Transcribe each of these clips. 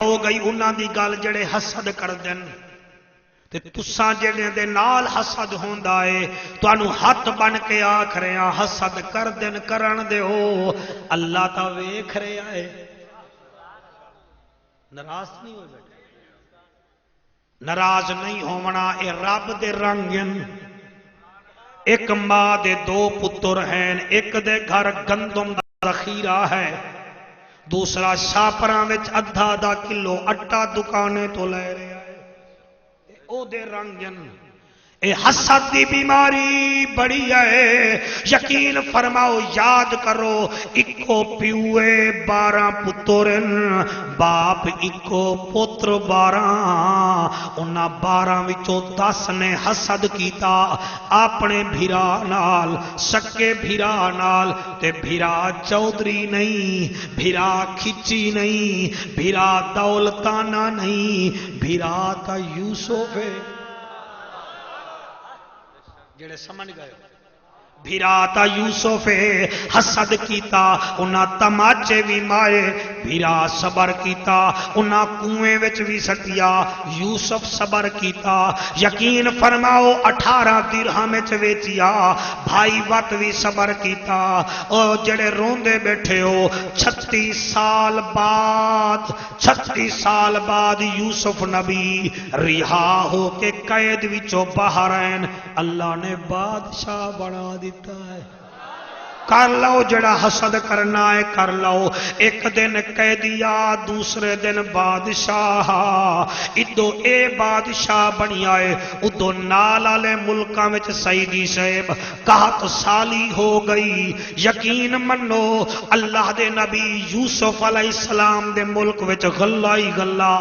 ہو گئی انہاں دی گل جڑے حسد کر دین تے تساں جڑے دے نال حسد ہوندا اے تانوں ہاتھ بن کے آکھ رہے ہاں حسد کر دین کرن دیو اللہ تا ویکھ رہا ہے ناراض نہیں ہوئے بیٹھے ناراض نہیں ہونا اے رب دے رنگن ایک ماں دے دو پتر ہیں ایک دے گھر گندم دا ذخیرہ ہے دوسرا شاپراں وچ ادھا کلو اٹا دکانے تو لے رہا ہے او دے رنگن اے حسد دی بیماری بڑی ہے یقین فرماؤ یاد کرو اکو پیوے 12 پترن باپ اکو پتر 12 انہاں 12 وچوں 10 نے حسد کیتا اپنے بھرا نال سکے بھرا نال تے بھرا چودھری نہیں بھرا کھچی نہیں بھرا دولتانہ نہیں بھرا تا یوسف ہے جڑے سمجھ گئے بھیرا تا یوسف حسد کیتا انہاں تماچے بھی مارے بھیرا صبر کیتا انہاں کنویں وچ بھی سٹیا یوسف صبر کیتا یقین فرماؤ 18 درہم وچ ویچیا بھائی وقت بھی صبر کیتا او جڑے روندے بیٹھے ہو 36 سال بعد یوسف نبی رہا ہو کے قید وچوں باہر آئیں اللہ نے بادشاہ بنا دیتا ہے کر لو جڑا حسد کرنا ہے کر لو ایک دن قیدیا دوسرے دن بادشاہ ادو اے بادشاہ بنی آئے ادو نال والے ملکاں وچ سیدی صاحب 61 سالی ہو گئی یقین منو اللہ دے نبی یوسف علیہ السلام دے ملک وچ غلہ ہی غلہ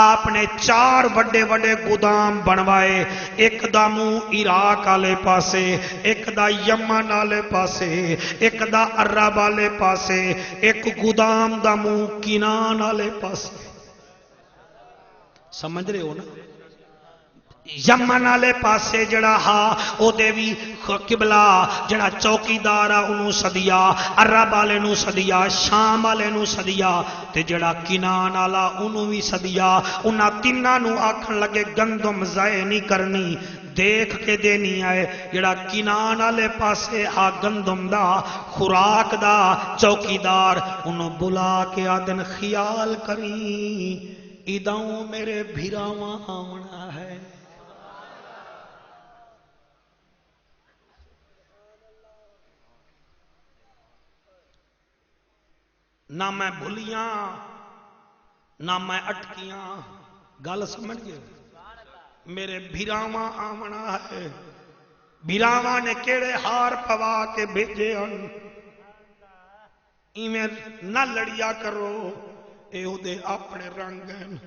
آپ نے 4 وڈے وڈے گودام بنوائے ایک دا منہ عراق والے پاسے ایک دا یمن والے پاسے ایک دا عرب والے پاسے ایک گودام دا منہ کنان والے پاسے سمجھ رہے ہو نا یمن والے پاسے جڑا ہا او دے وی قبلہ جڑا چوکیدار آ انہوں سدیا عرب والے نو سدیا شام والے نو سدیا تے جڑا کنان والا انہوں بھی سدیا انہاں تیناں نو آکھن لگے گندم ضائع نہیں کرنی دیکھ کے دینی آئے جڑا کنان والے پاسے ہا گندم دا خوراک دا چوکیدار انہوں بلا کے آدن خیال کری اداؤں میرے بھیراواں آونا ہے نہ میں بھولیاں نہ میں اٹکیاں گل سمجھ گئے میرے بھیراواں آونا ہے بھیراواں نے کیڑے ہار پوا کے بھیجے ہن ایویں نہ لڑیا کرو اے او دے اپنے رنگ ہیں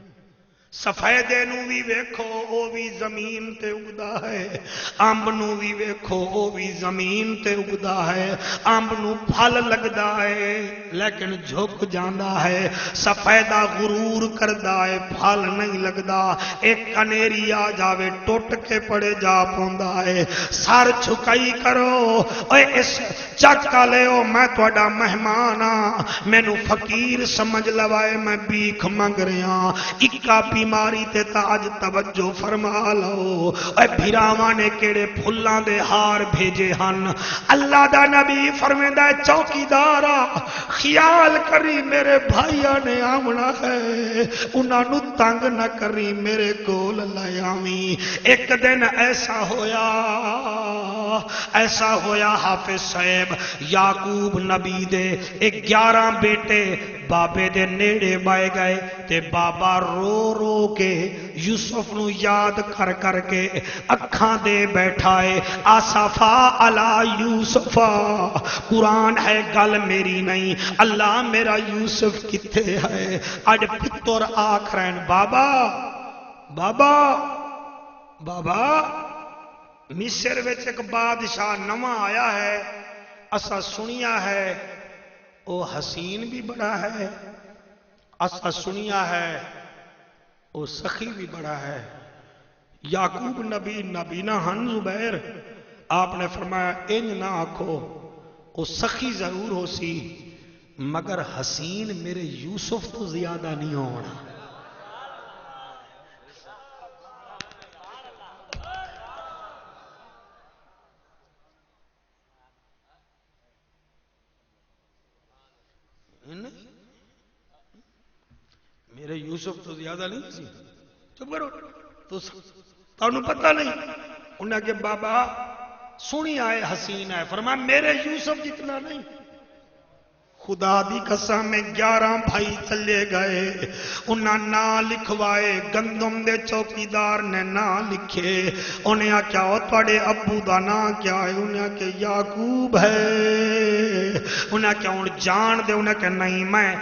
سفیدے نو بھی ویکھو او بھی زمین تے اگدا ہے امب نو بھی ویکھو او بھی زمین تے اگدا ہے امب نو پھل لگدا ہے لیکن جھک جاندا ہے سفیدہ غرور کردا ہے پھل نہیں لگدا ایک کنیری آ جاوے ٹوٹ کے پڑے جا پوندا ہے سر جھکائی کرو اے اس چکا لےو میں تہاڈا مہمان ہاں مینوں فقیر سمجھ لوائے میں بھیک منگ رہا اکا بیماری تے تاج توجہ فرما لو اے بھیراواں نے کیڑے پھلاں دے ہار بھیجے ہن اللہ دا نبی فرمیندا ہے چوکیدارا خیال کری میرے بھائیاں نے آونا ہے انہاں نو تنگ نہ کری میرے کول لے آویں ایک دن ایسا ہویا حافظ صاحب یعقوب نبی دے 11 بیٹے بابے دے نیڑے بائے گئے تے بابا رو رو کے یوسف نو یاد کر کر کے اکھاں دے بیٹھائے آصفا علی یوسفا قرآن ہے گل میری نہیں اللہ میرا یوسف کتے ہے اج پتر آکھرین بابا بابا بابا مصر وچ ایک بادشاہ نواں آیا ہے اسا سنیا ہے او حسین بھی بڑا ہے اسا سنیا ہے او سخی بھی بڑا ہے یعقوب نبی نہ ہن زبیر آپ نے فرمایا انج نہ آکھو او سخی ضرور ہو سی مگر حسین میرے یوسف تو زیادہ نہیں ہونا میرے یوسف تو زیادہ نہیں سی چپ کرو تو پتہ نہیں انہیں کہ بابا سنی آئے حسین ہے فرمایا میرے یوسف جتنا نہیں خدا دی قسم میں 11 بھائی چلے گئے انہاں نا لکھوائے گندم دے چوکیدار نے نا لکھے انہیں آکیا ہو توڑے ابو دا نا کیا ہے انہیں آکیا یعقوب ہے انہیں آکیا ان جان دے انہیں آکیا نہیں میں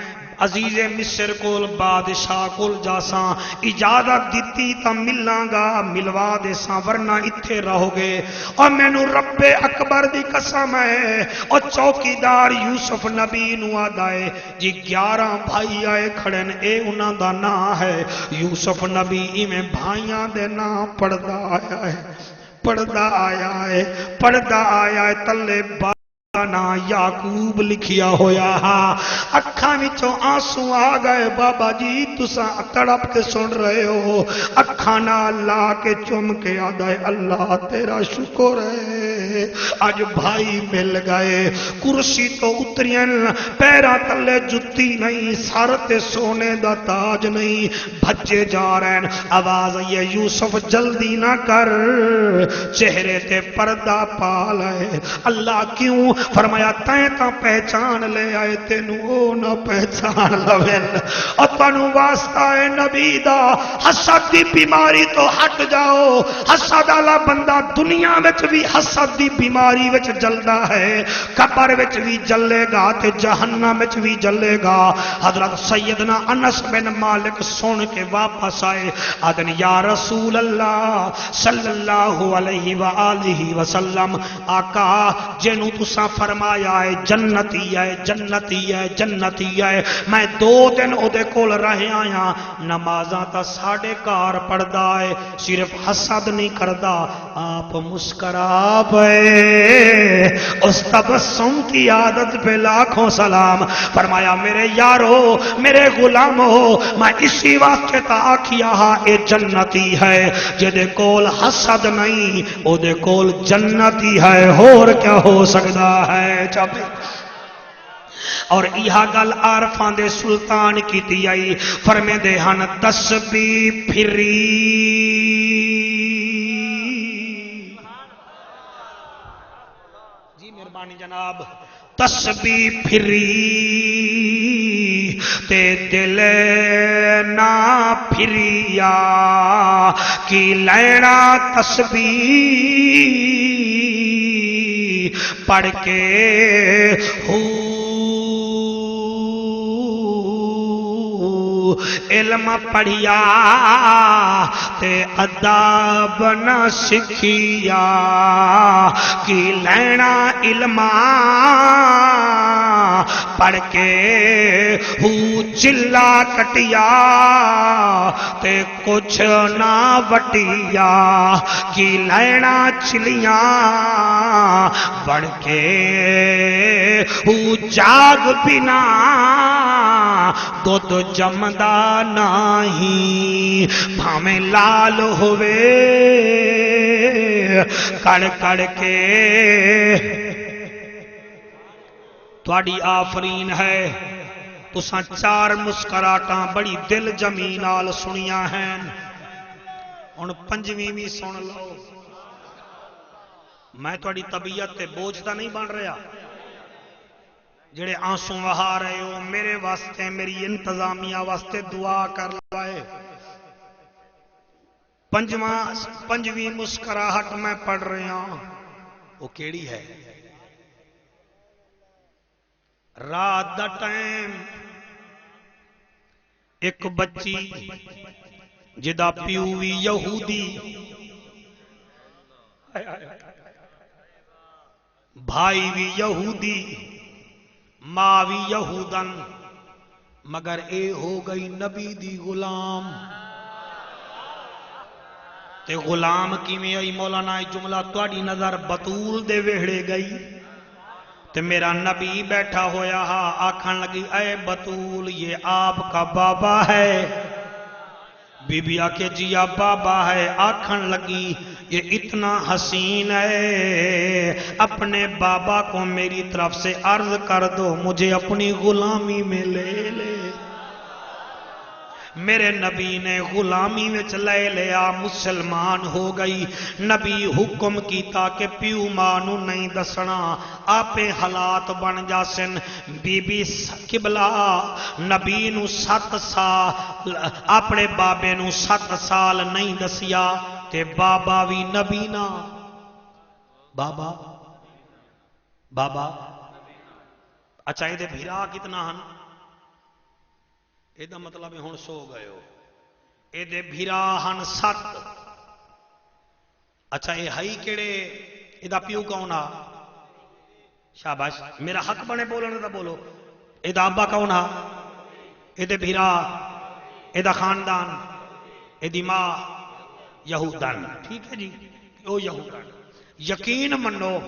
عزیز مصر کول بادشاہ کول جاساں اجازت دیتی تا ملاں گا ملوا دے ساں ورنہ اتھے رہو گے اور میں نو رب اکبر دی قسم ہے اور چوکیدار یوسف نبی نو آدائے جی 11 بھائی آئے کھڑن اے انہاں دا نا ہے یوسف نبی میں بھائیاں دے نا پڑھدا آیا ہے پڑھدا آیا ہے پڑھدا آیا ہے تلے نا یعقوب لکھیا ہویا اکھاں وچوں آنسو آ گئے بابا جی تساں تڑپ کے سن رہے ہو اکھاں نال لا کے چم کے آدھے اللہ تیرا شکر ہے اج بھائی مل گئے کرسی تو اترین پیرا تلے جتی نہیں سر تے سونے دا تاج نہیں بھجے جا رہے ہیں آواز آئی یوسف جلدی نہ کر چہرے تے پردہ پا لے اللہ کیوں فرمایا تائیں تا پہچان لے آئے تینو او نہ پہچان لوین اور تنو واسطہ ہے نبی دا حسد دی بیماری تو ہٹ جاؤ حسد والا بندہ دنیا وچ بھی حسد دی بیماری وچ جلدا ہے قبر وچ بھی جلے گا تے جہنم وچ بھی جلے گا حضرت سیدنا انس بن مالک سن کے واپس آئے آدن یا رسول اللہ صلی اللہ علیہ وآلہ وسلم آقا جنو تسا فرمایا ہے جنتی ہے جنتی ہے جنتی ہے میں 2 دن او دے کول رہے آیا نمازاں تا ساڑھے کار پڑھدا ہے صرف حسد نہیں کردا آپ مسکرا پے اس تبسم کی عادت پہ لاکھوں سلام فرمایا میرے یارو میرے غلامو میں اسی واسطے تا آکھیا ہا اے جنتی ہے جدے کول حسد نہیں او دے کول جنتی ہے اور کیا ہو سکتا ہے چاپے اور ایہا گل عارفان دے سلطان کی دیائی فرمے دے ہن تسبیح پھری جی مہربانی جناب تسبیح پھری تے دل نہ پھریا کی لینا تسبیح پڑھ کے علم پڑھیا تے ادب نہ سکھیا کی لینا علم پڑھ کے چلا کٹیا تے کچھ نہ وٹیا کی لینا چلیاں بڑھ کے جاگ بنا دودھ جمدا نہیں بھامیں لال ہوئے کڑ کڑ کے تواڈی آفرین ہے تساں 4 مسکراہٹاں بڑی دل جمی نال سنیاں ہیں ہن 5ویں بھی سن لو میں تواڈی طبیعت تے بوجھ تا نہیں بن رہا جڑے آنسو وہا رہے ہو میرے واسطے میری انتظامیہ واسطے دعا کر لائے 5ویں مسکراہٹ میں پڑھ رہا ہوں وہ کیڑی ہے رات دا ٹائم ایک بچی جدا پیو بھی یہودی بھائی بھی یہودی ماں بھی یہودن مگر اے ہو گئی نبی دی غلام تے غلام کی میں آئی مولانا جملہ تواڈی نظر بطول دے ویڑے گئی تے میرا نبی بیٹھا ہویا ہا آکھن لگی اے بطول یہ آپ کا بابا ہے بی بی آکے جی آپ بابا ہے آکھن لگی یہ اتنا حسین ہے اپنے بابا کو میری طرف سے عرض کر دو مجھے اپنی غلامی میں لے لے میرے نبی نے غلامی وچ لے لیا، مسلمان ہو گئی۔ نبی حکم کیتا کہ پیو ماں نو نہیں دسنا، آپے حالات بن جاسن۔ بی بی قبلہ نبی نو 7 سال اپنے بابے نو 7 سال نہیں دسیا، تے بابا بھی نبی نا بابا اچھا یہ بھیرا کتنا ہن؟ یہ مطلب ہے ہن سو گئے ہو، یہ بھیرا ہن 7۔ اچھا یہ ہائی کیڑے، یہ پیو کون آ؟ شاباش، میرا حق بنے بولنے دا بولو۔ یہ ابا کون آ؟ یہ بھیرا، یہ خاندان، یہ ماں یہودن، ٹھیک ہے جی، او یہودن۔ یقین منو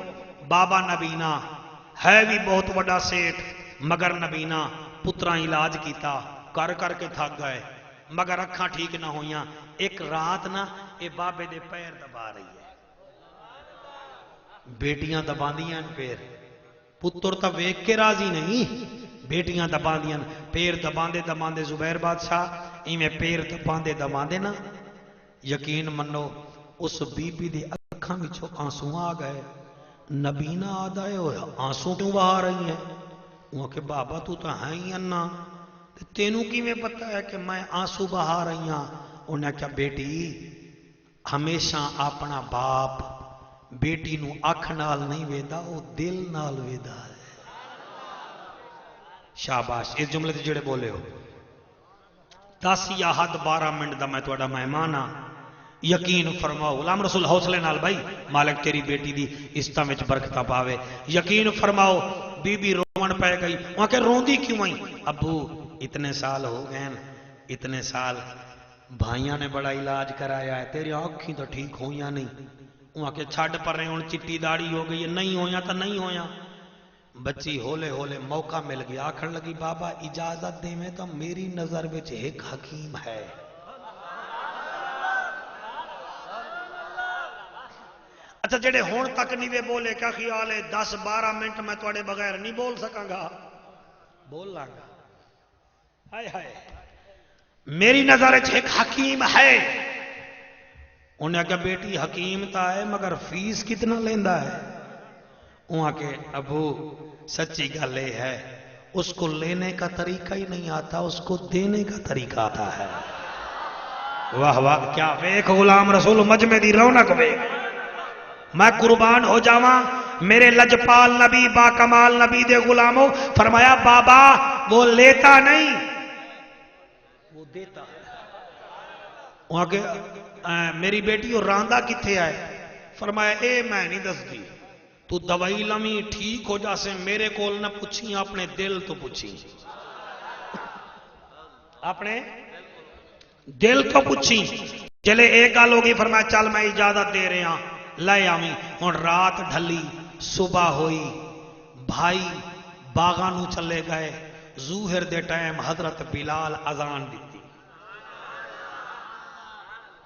بابا نبینا ہے بھی بہت بڑا سیٹھ، مگر نبینا پترا علاج کیتا، کر کے تھک گئے، مگر اکھاں ٹھیک نہ ہویاں۔ ایک رات نا اے بابے دے پیر دبا رہی ہے، بیٹیاں دباندیاں پیر، پتر تا ویکھ کے راضی نہیں، بیٹیاں دباندیاں پیر، دباندے زبیر بادشاہ ایویں پیر دباندے نا، یقین منو اس بی بی دے اکھاں وچوں آنسو آ گئے۔ نبی نہ آدھا ہے آنسو کیوں بہا رہی ہیں؟ وہ کہ بابا تو ہے ہی انا، تینوں کی میں پتہ ہے کہ میں آنسو بہا رہی ہاں؟ انہیں کہا بیٹی ہمیشہ اپنا باپ بیٹی نو اکھ نال نہیں ویدا، وہ دل نال ویدا ہے۔ شاباش، اس جملے تے جڑے بولے ہو 10 یا حد 12 منٹ دا میں تہاڈا مہمان ہاں، یقین فرماؤ غلام رسول حوصلے نال بھائی، مالک تیری بیٹی دی عزتاں وچ برکتاں پاوے۔ یقین فرماؤ بی بی رومن پہ گئی، وہاں کہ روندی کیوں آئی؟ ابو اتنے سال ہو گئے، اتنے سال بھائیاں نے بڑا علاج کرایا ہے، تیری آنکھیں تو ٹھیک ہویاں نہیں۔ وہاں کہ چھڈ پر رہے ہوں چٹی داڑھی ہو گئی، نہیں ہویاں تو نہیں ہویاں۔ بچی ہولے ہولے موقع مل گیا، آکھن لگی بابا اجازت دے میں تو میری نظر وچ ایک حکیم ہے۔ اچھا جڑے ہون تک نہیں وے بولے، کیا خیال ہے 10-12 منٹ میں تواڈے بغیر نہیں بول سکاں گا؟ بول لاں گا۔ ہائے ہائے، میری نظر وچ ایک حکیم ہے۔ انہیں کہا بیٹی حکیم تا ہے مگر فیس کتنا لیندا ہے؟ وہاں کہ ابو سچی گل یہ ہے اس کو لینے کا طریقہ ہی نہیں آتا، اس کو دینے کا طریقہ آتا ہے۔ واہ واہ، کیا ویکھ غلام رسول مجمع دی رونق ویکھ۔ میں قربان ہو جاواں میرے لجپال نبی با کمال نبی دے غلاموں، فرمایا بابا وہ لیتا نہیں وہ دیتا ہے۔ وہاں کہ میری بیٹی اور راندہ کتھے آئے؟ فرمایا اے میں نہیں دس دی، تو دوائی لمی ٹھیک ہو جاسے میرے کول نہ پوچھی، اپنے دل تو پوچھی، اپنے دل تو پوچھی۔ چلے ایک گل ہو گئی، فرمایا چل میں اجازت دے رہے ہاں لے آویں۔ ہن رات ڈھلی، صبح ہوئی، بھائی باغاں نو چلے گئے، ظہر دے ٹائم حضرت بلال اذان دیتی۔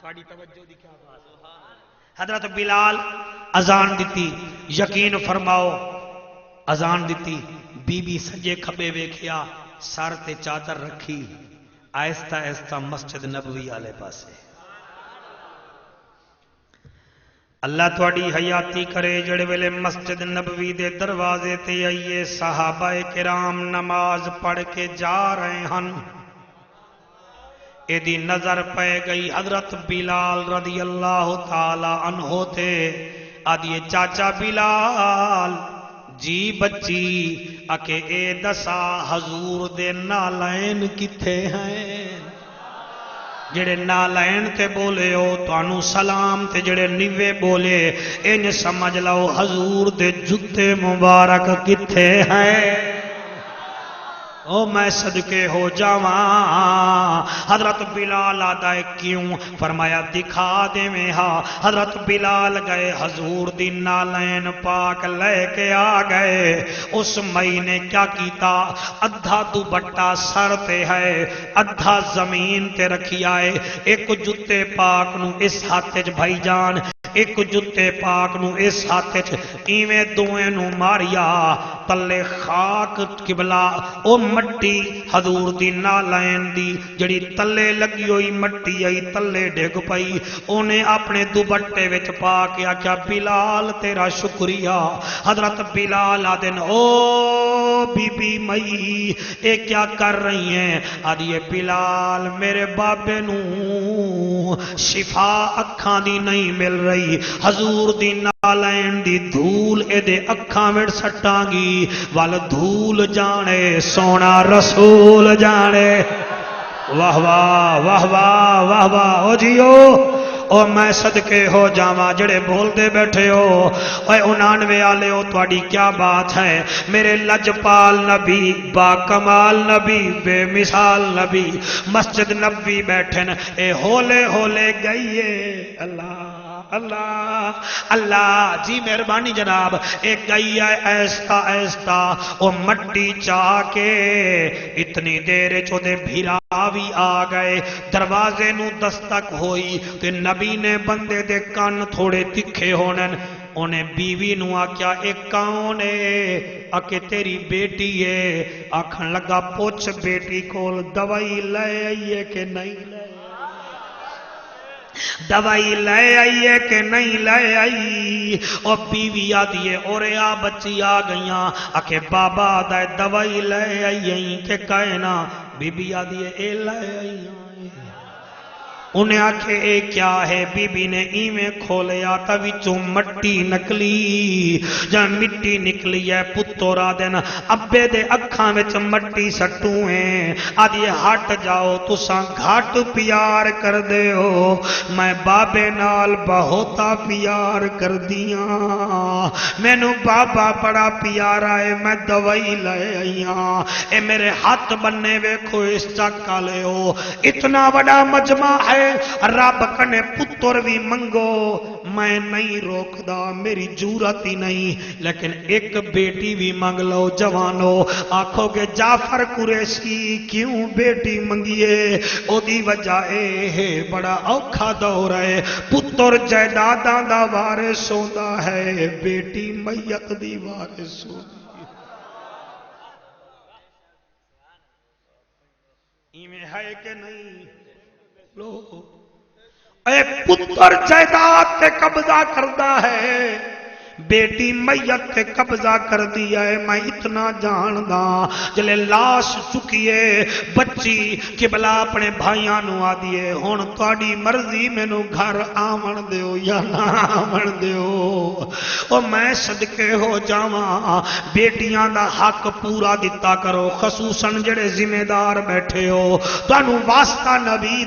تھوڑی توجہ دی کیا بات؟ حضرت بلال اذان دیتی، یقین فرماؤ اذان دیتی، بی بی سجے کھبے ویکھیا، سر تے چادر رکھی، آہستہ آہستہ مسجد نبوی والے پاسے۔ اللہ تھوڑی حیاتی کرے، جڑے ویلے مسجد نبوی دے دروازے تے آئیے، صحابہ کرام نماز پڑھ کے جا رہے ہن، ایدی نظر پہ گئی حضرت بلال رضی اللہ تعالی عنہ تھے۔ آدھیے چاچا بلال جی بچی اکے اے دسا حضور دے نالین کتھے ہیں؟ جڑے نالین تے بولے ہو توانو سلام، تے جڑے نیوے بولے انج سمجھ لو حضور دے جتے مبارک کتھے ہیں؟ او میں صدقے ہو جاواں۔ حضرت بلال آدھا ہے کیوں؟ فرمایا دکھا دے میں ہاں۔ حضرت بلال گئے حضور دی نالین پاک لے کے آ گئے۔ اس مئی نے کیا کیتا؟ ادھا دوپٹہ سر تے ہے، ادھا زمین تے رکھی آئے، ایک جتے پاک نو اس ہاتھ وچ بھائی جان ایک جتے پاک نو اس ہاتھ وچ ایویں دوئیں نو ماریا تلے خاک قبلہ او مٹی حضور دی نالین دی جڑی تلے لگی ہوئی مٹی آئی تلے ڈگ پئی انہیں اپنے دوپٹے وچ پا کے آکھیا بلال تیرا شکریہ حضرت بلال آدن او بی بی مئی اے کیا کر رہی ہیں آدھیے بلال میرے بابے نو شفا اکھاں دی نہیں مل رہی حضور دی نالین دی دھول اے دے اکھاں وچ سٹاں گی وال دھول جانے سونا رسول جانے واہ واہ واہ واہ واہ واہ او جیو او میں صدقے ہو جاواں جڑے بول دے بیٹھے ہو اے 99 والے ہو تواڈی کیا بات ہے میرے لجپال نبی با کمال نبی بے مثال نبی مسجد نبوی بیٹھن اے ہولے ہولے گئیے اللہ اللہ اللہ جی مہربانی جناب ایک گئی ہے ایستا ایستا او مٹی چاہ کے اتنی دیر چودے بھیرا بھی آ گئے دروازے نو دستک ہوئی تے نبی نے بندے دے کان تھوڑے تکھے ہونن انہیں بیوی نو آکیا ایک کون ہے آکے تیری بیٹی ہے آکھن لگا پوچھ بیٹی کول دوائی لے آئیے کہ نہیں لے دوائی لے آئیے کہ نہیں لے آئی اور بیوی آدھیے اور آ بچی آ گئیاں آکے بابا دائے دوائی لے آئیے کہ کہنا بی بی آدھیے اے لے آئیے انہیں آکھے اے کیا ہے بی بی نے ایمیں کھولے آتا وچوں مٹی نکلی جان مٹی نکلی ہے پتورا دینا ابے دے اکھاں وچ مٹی سٹوں ہیں آدھے ہٹ جاؤ تساں گھاٹ پیار کر دے ہو میں بابے نال بہتا پیار کر دیاں میں نو بابا بڑا پیارا ہے میں دوائی لے آئیاں اے میرے ہاتھ بننے ویکھو اس چکا لے ہو اتنا بڑا مجمع ہے رب کنے پتر بھی منگو میں نہیں روکدا میری جورت ہی نہیں لیکن ایک بیٹی بھی منگ لو جوانو آنکھو گے جعفر قریشی کیوں بیٹی منگیے او دی وجہ اے ہے بڑا اوکھا دور ہے پتر جائیداداں دا وارث ہوندا ہے بیٹی میت دی وارث ہوندی ایویں ہے کہ نہیں لو اے پتر جائیداد تے قبضہ کردا ہے بیٹی میت تے قبضہ کر دیا ہے میں اتنا جاندا جلے لاش چکیے بچی قبلہ اپنے بھائیاں نو آ دیے ہن تہاڈی مرضی مینوں گھر آون دیو یا نہ آون دیو او میں صدقے ہو جاواں بیٹیاں دا حق پورا دتا کرو خصوصاً جڑے ذمہ دار بیٹھے ہو تانوں واسطہ نبی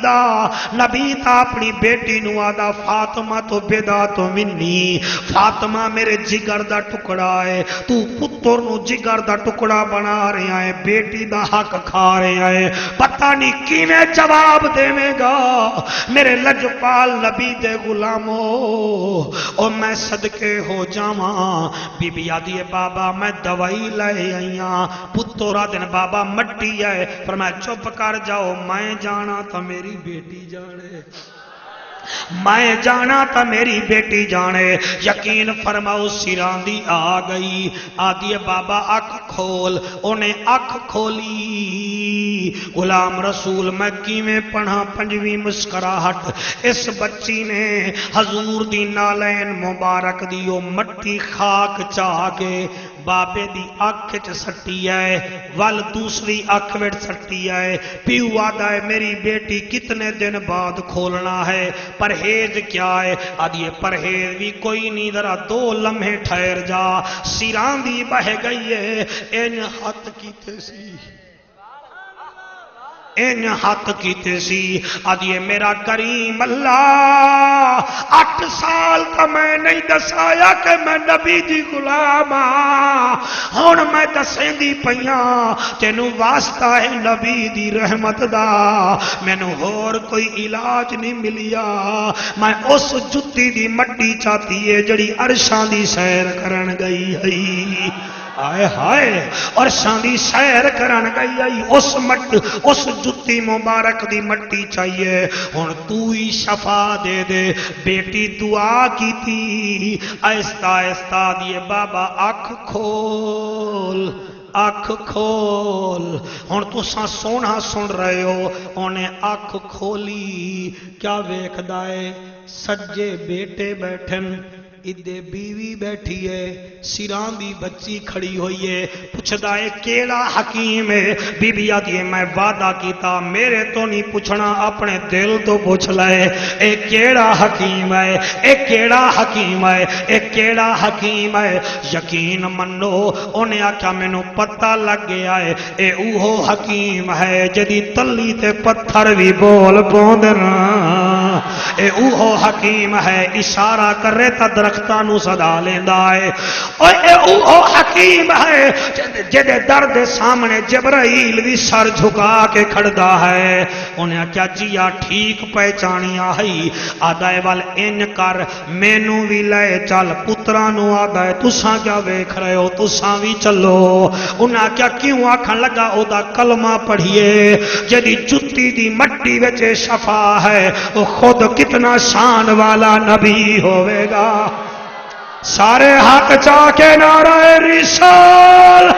تا اپنی بیٹی نو آدا فاطمہ تو بیدا تو منی فاطمہ میرے جگر دا ٹکڑا ہے تو پتر نو جگر دا ٹکڑا بنا رہا ہے بیٹی دا حق کھا رہا ہے پتہ نہیں کیویں جواب دے گا میرے لجپال نبی دے غلامو او میں صدقے ہو جاواں بی بی آدھی بابا میں دوائی لے آئیاں پترا دن بابا مٹی ہے پر میں چپ کر جاؤ میں جانا تو میری بیٹی جانے میں جانا تا میری بیٹی جانے یقین فرماؤ سران دی آ گئی آدھی بابا اکھ کھول انہیں اکھ کھولی غلام رسول میں کیویں پڑھا پنجویں مسکراہٹ اس بچی نے حضور دی نالین مبارک دیو مٹی خاک چاہ کے بابے دی اکھ چ سٹی ہے ول دوسری اکھ وچ سٹی ہے پیو آدا ہے میری بیٹی کتنے دن بعد کھولنا ہے پرہیز کیا ہے آدھی پرہیز بھی کوئی نہیں ذرا 2 لمحے ٹھہر جا سیران دی بہ گئی ہے این ہاتھ کیتے سی این ہاتھ کیتے سی آدھی میرا کریم اللہ 8 سال کا میں نہیں دسایا کہ میں نبی دی غلام ہن میں دسیں دی پیاں تینوں واسطہ ہے نبی دی رحمت دا مینوں ہور کوئی علاج نہیں ملیا میں اس جتی دی مٹی چاہتی ہے جڑی عرشاں دی سیر کرن گئی ہے آئے ہائے اور شاندی سیر کرن گئی آئی اس جتی مبارک دی مٹی چاہیے ہن تو ہی شفا دے دے بیٹی دعا کی تھی آہستہ آہستہ دیے بابا اکھ کھول ہن تساں سونا سن رہے ہو انہیں اکھ کھولی کیا ویکھدا ہے سجے بیٹے بیٹھن ادھے بیوی بیٹھی ہے سران دی بچی کھڑی ہوئی ہے پوچھدا ہے کیڑا حکیم ہے بی بی آتی ہے میں وعدہ کیتا میرے تو نہیں پوچھنا اپنے دل تو پوچھ لے اے کیڑا حکیم ہے اے کیڑا حکیم ہے اے کیڑا حکیم ہے یقین منو انہیں آکھا مینوں پتہ لگ گیا ہے اے اوہو حکیم ہے جدی تلی تے پتھر بھی بول پوندنا اے اوہو حکیم ہے اشارہ کرے تا درختانو صدا لیندہ ہے اور اے اوہو حکیم ہے جدے درد سامنے جبرائیل بھی سر جھکا کے کھڑدا ہے انہیں کیا جیا ٹھیک پہچانی آئی آدھائے وال ان کر مینو بھی لے چل پترانو آدھائے تساں کیا ویکھ رہے ہو تساں بھی چلو انہیں کیا کیوں آکھن لگا او دا کلمہ پڑھیے جدی جتی دی مٹی وچے شفا ہے وہ خود کتنا شان والا نبی ہوئے گا سارے ہاتھ چاہ کے نعرہ رسال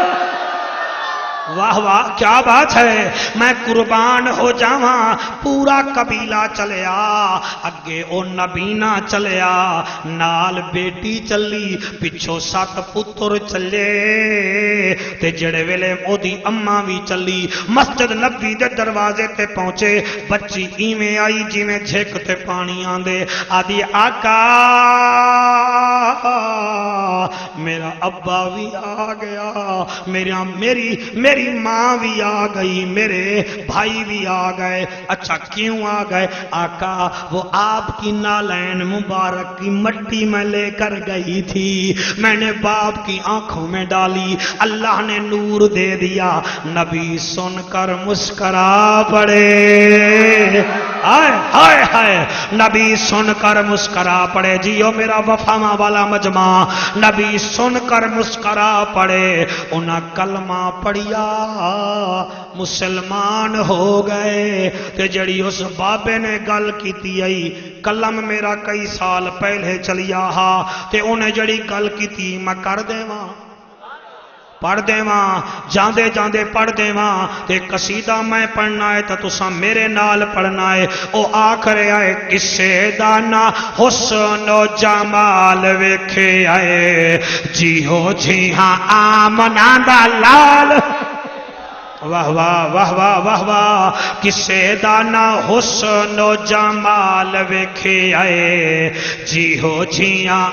واہ واہ کیا بات ہے میں قربان ہو جاواں پورا قبیلہ چلیا اگے او نبینا چلیا نال بیٹی چلی پچھو 7 پتر چلے تے جڑے ویلے او دی اماں بھی چلی مسجد نبی دے دروازے تے پہنچے بچی ایویں آئی جویں جھک تے پانی آندے آدھی آقا میرا ابا بھی آ گیا میری ماں بھی آ گئی میرے بھائی بھی آ گئے اچھا کیوں آ گئے آقا وہ آپ کی نالین مبارک کی مٹی میں لے کر گئی تھی میں نے باپ کی آنکھوں میں ڈالی اللہ نے نور دے دیا نبی سن کر مسکرا پڑے ہائے ہائے نبی سن کر مسکرا پڑے جیو میرا وفاما والا مجمع نبی سن کر مسکرا پڑے انہاں کلمہ پڑھیا مسلمان ہو گئے تے جڑی اس بابے نے گل کیتی آئی کلم میرا کئی سال پہلے چلیا ہا تے انہیں جڑی گل کیتی میں کر دے ماں پڑھ دے ماں جاندے جاندے پڑھ دے ماں تے قصیدہ میں پڑھنا ہے تو تساں میرے نال پڑھنا ہے او آخر آئے کسے دانا حسن و جمال ویکھے آئے جی ہو جی ہاں آمنہ دا لال واہ واہ واہ واہ واہ واہ کسے دانا حسن و جمال ویکھے آئے جی ہو جی ہاں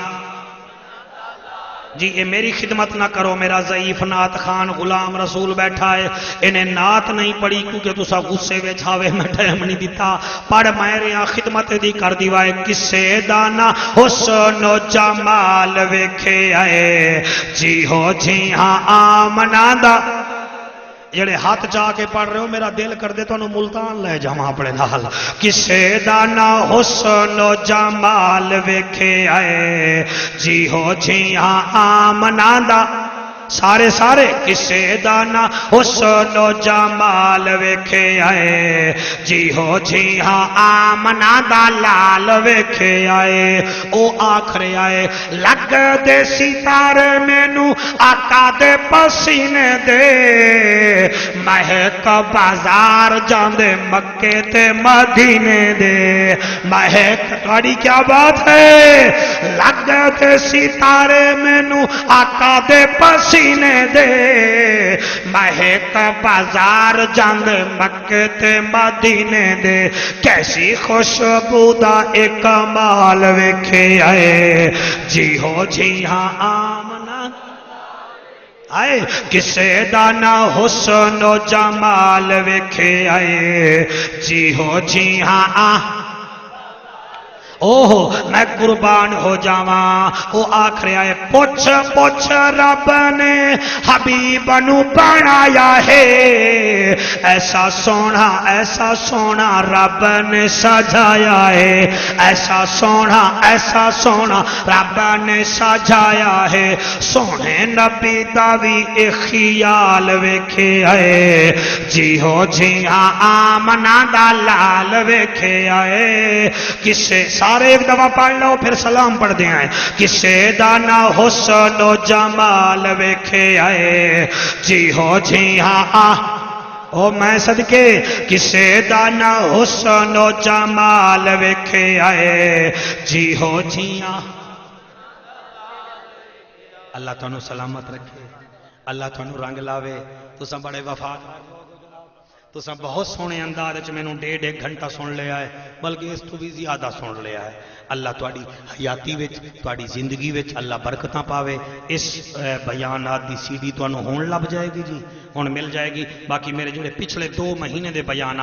جی اے میری خدمت نہ کرو میرا ضعیف نعت خان غلام رسول بیٹھا ہے انہیں نعت نہیں پڑھی کیونکہ تسا غصے ویچھاوے میں ٹائم نہیں دیتا پڑھ میرے یہاں خدمت دی کر دیوائے کسے دانا حسن و جمال ویکھے آئے جی ہو جی ہاں آمنہ دا جڑے ہاتھ جا کے پڑھ رہے ہو میرا دل کر دے تو انہوں ملتان لے جاواں اپنے نال کسے دانا حسن و جمال ویکھے آئے جی ہو جی ہاں آمنہ دا سارے کسے دانا حسن و جمال ویکھے آئے جی ہو جی ہاں آمنہ دا لال ویکھے آئے او آخر آئے لگ دے ستارے مینو آقا دے پسینے دے مہک بازار جاندے مکے تے مدینے دے مہک تھوڑی کیا بات ہے لگ دے ستارے مینو آقا دے پسینے دے مہک بازار جاند مکے تے مدینے دے کیسی خوشبودہ ایک کمال ویکھے آئے جی ہو جی ہاں آمنہ آئے کسے دانا حسن و جمال ویکھے آئے جی ہو جی ہاں اوہ میں قربان ہو جاواں او آکھ رہا ہے پوچھ پوچھ رب نے حبیب نو بنایا ہے ایسا سونا رب نے سجایا ہے ایسا سونا رب نے سجایا ہے سونے نبی دا وی اے خیال ویکھے آئے جی ہو جی ہاں آمنہ دا لال ویکھے آئے کسے سارے ایک دفعہ پڑھ لو پھر سلام پڑھ دیں آئے کسے دانا حسن و جمال ویکھے آئے جی ہو جی ہاں او میں صدقے کسے دانا حسن و جمال ویکھے آئے جی ہو جی ہاں اللہ تانوں سلامت رکھے اللہ تانوں رنگ لاوے تساں بڑے وفادار تو سب بہت سونے انداز میں نے 1.5 گھنٹہ سن لیا ہے بلکہ اس تو بھی زیادہ سن لیا ہے اللہ تواڈی حیاتی وچ تواڈی زندگی وچ اللہ برکتاں پاوے اس بیانات دی CD تانوں ہون لب جائے گی جی ہن مل جائے گی باقی میرے جڑے پچھلے 2 مہینے دے بیانات